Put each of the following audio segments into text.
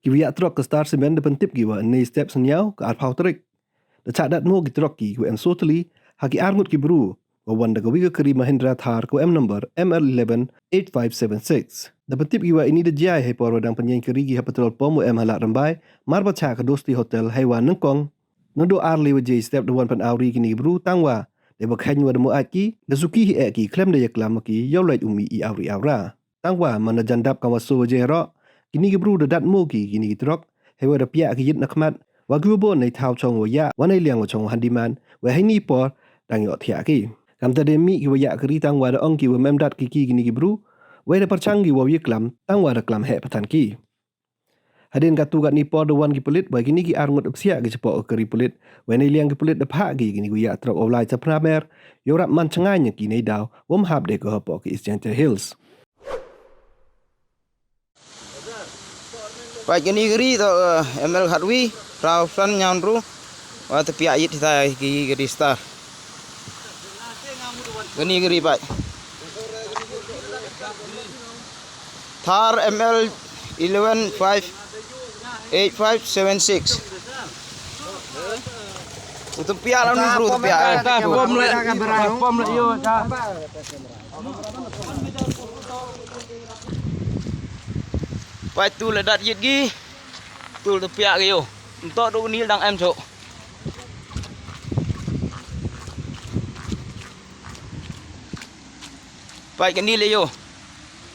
Kiwi truk ke star semen depan tip kiwa ni step senyau ke arpau terik. Dacak dat mo gitruk ki ku em soteli haki arngut ki bru. Wawan daga wiga keri Mahindra Thar ku em number ML11 8576. Depan tip kiwa ini dejai hai por wadang penyeng keri ki petrol pom em Ladrymbai marbat cha ke dosti hotel haiwan nengkong. Nodo arli wajai step dewan pan auri kini bru tangwa. Dia berkhain wada mo aki desuki hi ki klem daya kelam ki yolait umi I auri aura. Tangwa mana jandap kawaso wajai ro. Kini gibru dadat mo ki kini gitrok hewa da pia ki yit nakmat wa gubo nei thau chong wa ya wa nei liang wa chong handiman wa haini por dang yo thia ki kam ta de mi ki wa ya kri tang wa da ong ki wa memdat ki kini gibru wa da parchang ki wa wi klam tang wa da klam he patan ki hadin ka tu gat ni por da wan ki pelit wa kini ki arngut sia ki cepo kri pelit wa nei liang ki pelit da pha ki kini ya trok olai chapna mer yo rap man changanya ki nei daw wom hab de ko po ki East Hills. Baik ini geri to ML Hadwi rau san nyanru wa tepi ayit kita geri star. Ini geri baik. Thar ML 11 5 8576. Tepi alam bro tepi pom le yo Chah. Pai tu là đặt yết ghi tu là pia kêu to đâu ní đang em chỗ pai cái ní lấy vô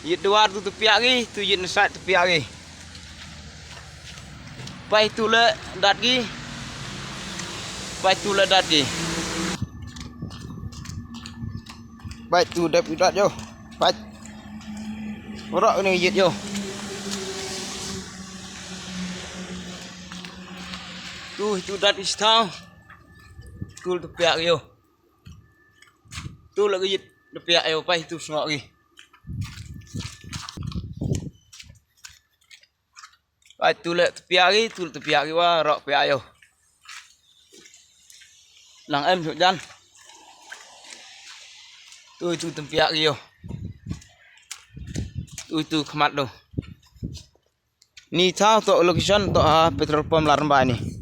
yết dua tu pia ghi tu yết sát tu pia ghi pai tu là đặt ghi pai tu là đặt ghi pai tu đẹp đặt vô pai rõ cái này yết vô tu dat istau tu tepiak yo tu lagi tepiak yo pai tu sengok lagi pai tu le tepiak lagi wa rok piak yo lang em suk jan tu tepiak yo tu khamat do ni thao to location to petrol pom Ladrymbai ni